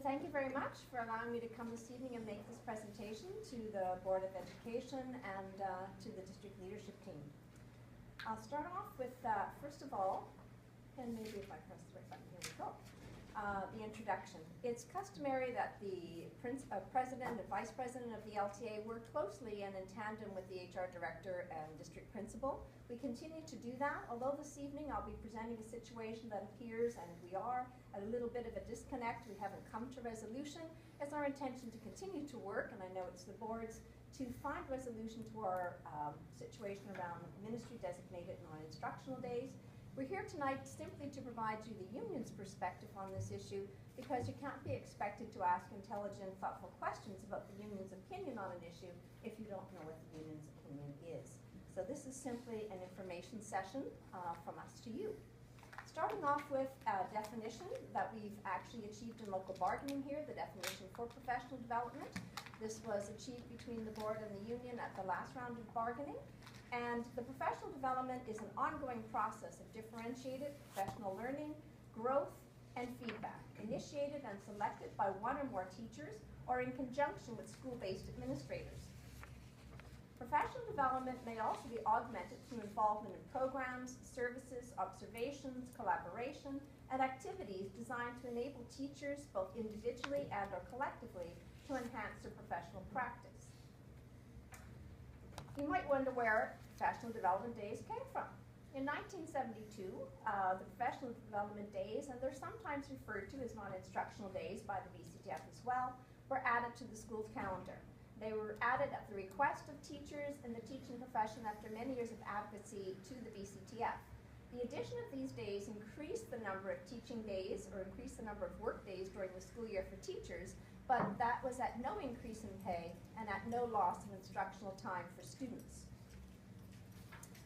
thank you very much for allowing me to come this evening and make this presentation to the Board of Education and to the district leadership team. I'll start off with, first of all, and maybe if I press the right button, here we go, the introduction. It's customary that the president and vice president of the LTA work closely and in tandem with the HR director and district principal. We continue to do that, although this evening I'll be presenting a situation that appears, and we are, at a little bit of a disconnect. We haven't come to resolution. It's our intention to continue to work, and I know it's the board's, to find resolution to our situation around ministry designated non-instructional days. We're here tonight simply to provide you the union's perspective on this issue, because you can't be expected to ask intelligent, thoughtful questions about the union's opinion on an issue if you don't know what the union's opinion is. So this is simply an information session from us to you. Starting off with a definition that we've actually achieved in local bargaining here, the definition for professional development. This was achieved between the board and the union at the last round of bargaining. And the professional development is an ongoing process of differentiated professional learning, growth, and feedback, initiated and selected by one or more teachers or in conjunction with school-based administrators. Professional development may also be augmented through involvement in programs, services, observations, collaboration, and activities designed to enable teachers, both individually and or collectively, to enhance their professional practice. You might wonder where professional development days came from. In 1972, the professional development days, and they're sometimes referred to as non-instructional days by the BCTF as well, were added to the school's calendar. They were added at the request of teachers in the teaching profession after many years of advocacy to the BCTF. The addition of these days increased the number of teaching days, or increased the number of work days during the school year for teachers, but that was at no increase in pay and at no loss of instructional time for students.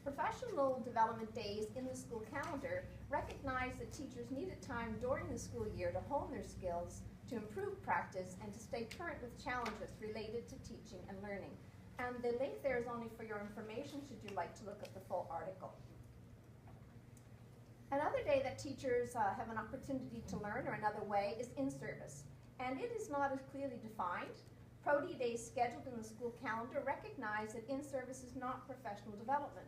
Professional development days in the school calendar recognized that teachers needed time during the school year to hone their skills, to improve practice, and to stay current with challenges related to teaching and learning. And the link there is only for your information should you like to look at the full article. Another day that teachers have an opportunity to learn, or another way, is in-service. And it is not as clearly defined. Pro-D days scheduled in the school calendar recognize that in-service is not professional development.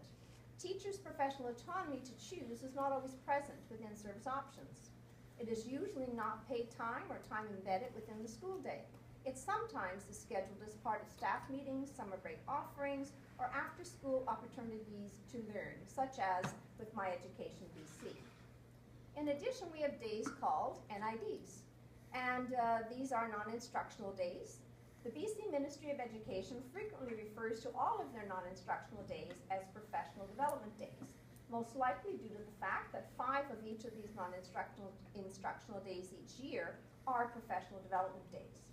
Teachers' professional autonomy to choose is not always present with in-service options. It is usually not paid time or time embedded within the school day. It sometimes is scheduled as part of staff meetings, summer break offerings, or after-school opportunities to learn, such as with My Education BC. In addition, we have days called NIDs, and these are non-instructional days. The BC Ministry of Education frequently refers to all of their non-instructional days as professional development days, most likely due to the fact that 5 of each of these non-instructional days each year are professional development days.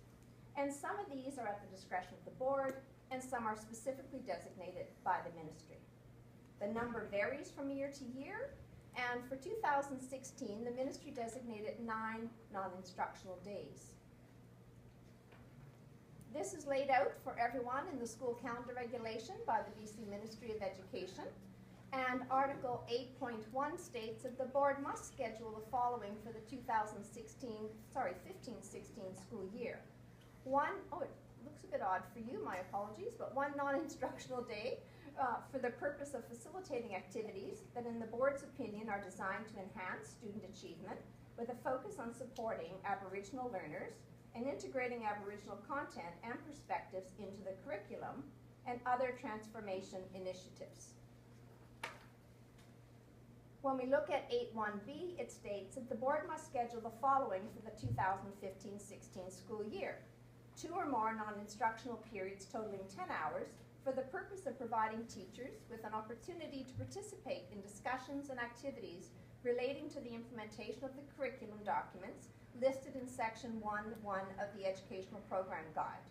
And some of these are at the discretion of the board, and some are specifically designated by the ministry. The number varies from year to year, and for 2016, the ministry designated 9 non-instructional days. This is laid out for everyone in the school calendar regulation by the BC Ministry of Education. And Article 8.1 states that the board must schedule the following for the 15-16 school year. It looks a bit odd for you, my apologies, but 1 non-instructional day for the purpose of facilitating activities that in the board's opinion are designed to enhance student achievement with a focus on supporting Aboriginal learners and integrating Aboriginal content and perspectives into the curriculum and other transformation initiatives. When we look at 8.1b, it states that the board must schedule the following for the 2015-16 school year: 2 or more non-instructional periods totaling 10 hours for the purpose of providing teachers with an opportunity to participate in discussions and activities relating to the implementation of the curriculum documents listed in Section 1.1 of the Educational Program Guide.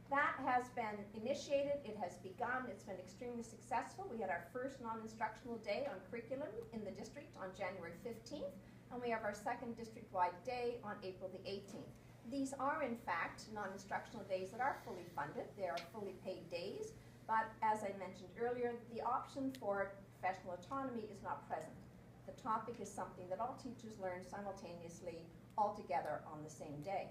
That has been initiated, it has begun, it's been extremely successful. We had our first non-instructional day on curriculum in the district on January 15th, and we have our second district-wide day on April the 18th. These are, in fact, non-instructional days that are fully funded. They are fully paid days, but as I mentioned earlier, the option for professional autonomy is not present. The topic is something that all teachers learn simultaneously all together on the same day.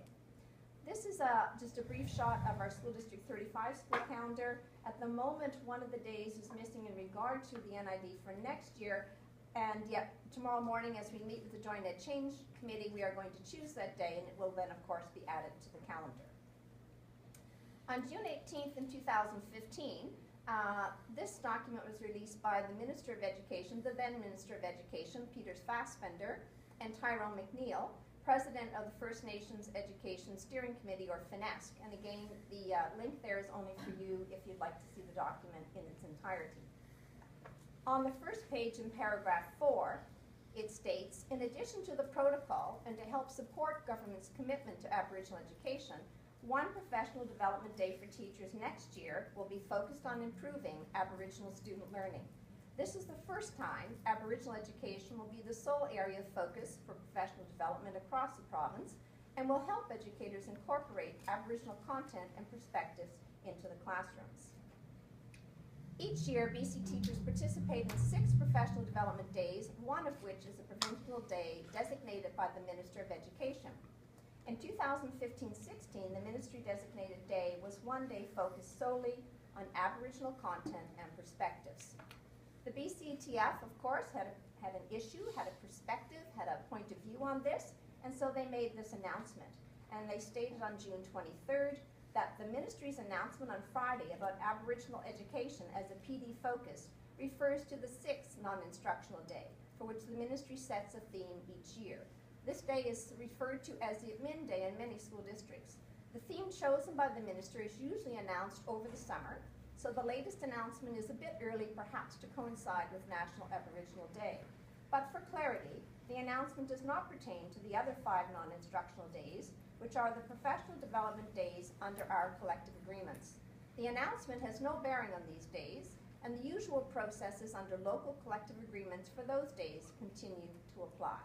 This is just a brief shot of our School District 35 school calendar. At the moment, one of the days is missing in regard to the NID for next year, and yet tomorrow morning as we meet with the Joint Ed Change Committee, we are going to choose that day, and it will then of course be added to the calendar. On June 18th in 2015, this document was released by the Minister of Education, the then Minister of Education, Peter Fassbender, and Tyrone McNeil, President of the First Nations Education Steering Committee, or FNESC. And again, the link there is only for you if you'd like to see the document in its entirety. On the first page in paragraph 4, it states, in addition to the protocol and to help support government's commitment to Aboriginal education, one professional development day for teachers next year will be focused on improving Aboriginal student learning. This is the first time Aboriginal education will be the sole area of focus for professional development across the province and will help educators incorporate Aboriginal content and perspectives into the classrooms. Each year, BC teachers participate in 6 professional development days, one of which is a provincial day designated by the Minister of Education. In 2015-16, the ministry designated day was one day focused solely on Aboriginal content and perspectives. The BCETF, of course, had an issue, had a perspective, had a point of view on this, and so they made this announcement. And they stated on June 23rd that the ministry's announcement on Friday about Aboriginal education as a PD focus refers to the 6th non-instructional day, for which the ministry sets a theme each year. This day is referred to as the Admin Day in many school districts. The theme chosen by the minister is usually announced over the summer, so the latest announcement is a bit early, perhaps to coincide with National Aboriginal Day. But for clarity, the announcement does not pertain to the other 5 non-instructional days, which are the professional development days under our collective agreements. The announcement has no bearing on these days, and the usual processes under local collective agreements for those days continue to apply.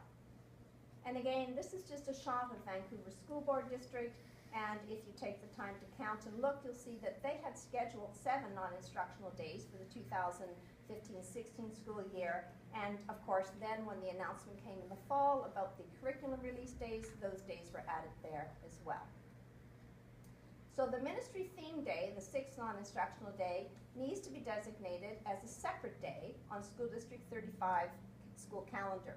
And again, this is just a shot of Vancouver School Board District, and if you take the time to count and look, you'll see that they had scheduled 7 non-instructional days for the 2015-16 school year. And of course, then when the announcement came in the fall about the curriculum release days, those days were added there as well. So the ministry theme day, the 6th non-instructional day, needs to be designated as a separate day on School District 35 school calendar.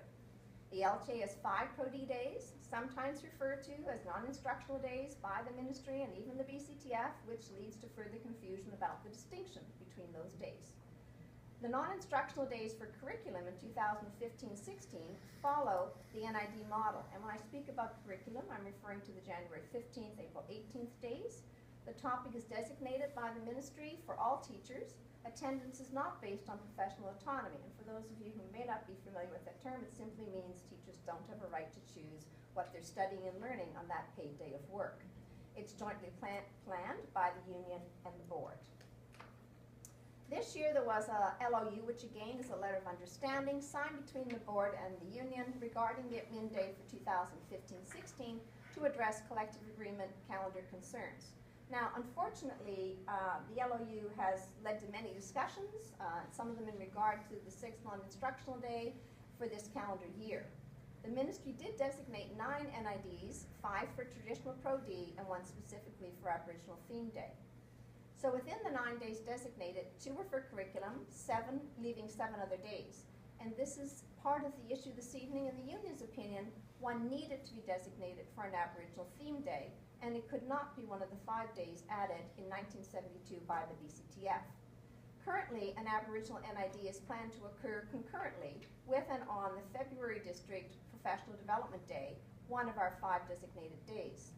The LTA has 5 Pro D days, sometimes referred to as non-instructional days by the ministry and even the BCTF, which leads to further confusion about the distinction between those days. The non-instructional days for curriculum in 2015-16 follow the NID model. And when I speak about curriculum, I'm referring to the January 15th, April 18th days. The topic is designated by the ministry for all teachers. Attendance is not based on professional autonomy. And for those of you who may not be familiar with that term, it simply means teachers don't have a right to choose what they're studying and learning on that paid day of work. It's jointly planned by the union and the board. This year there was a LOU, which again is a letter of understanding signed between the board and the union regarding the admin day for 2015-16 to address collective agreement calendar concerns. Now, unfortunately, the LOU has led to many discussions, some of them in regard to the 6th non-instructional day for this calendar year. The ministry did designate 9 NIDs, 5 for traditional Pro D and 1 specifically for Aboriginal theme day. So within the 9 days designated, 2 were for curriculum, 7 leaving 7 other days. And this is part of the issue this evening. In the union's opinion, 1 needed to be designated for an Aboriginal theme day, and it could not be one of the 5 days added in 1972 by the BCTF. Currently, an Aboriginal NID is planned to occur concurrently with and on the February District Professional Development Day, one of our 5 designated days.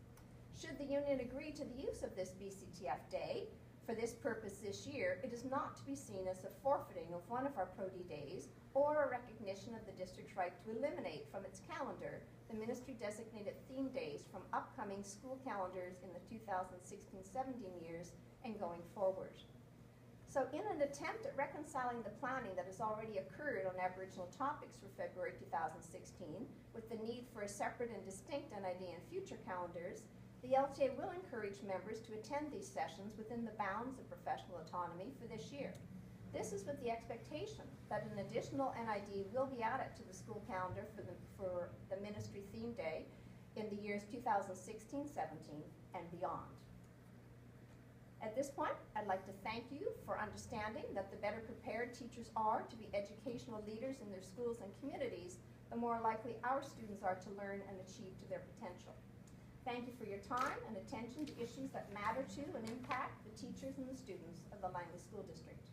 Should the union agree to the use of this BCTF day for this purpose this year, it is not to be seen as a forfeiting of one of our Pro D days or a recognition of the district's right to eliminate from its calendar the ministry designated theme days from upcoming school calendars in the 2016-17 years and going forward. So in an attempt at reconciling the planning that has already occurred on Aboriginal topics for February 2016 with the need for a separate and distinct NID in future calendars, the LTA will encourage members to attend these sessions within the bounds of professional autonomy for this year. This is with the expectation that an additional NID will be added to the school calendar for the ministry theme day in the years 2016-17 and beyond. At this point, I'd like to thank you for understanding that the better prepared teachers are to be educational leaders in their schools and communities, the more likely our students are to learn and achieve to their potential. Thank you for your time and attention to issues that matter to and impact the teachers and the students of the Langley School District.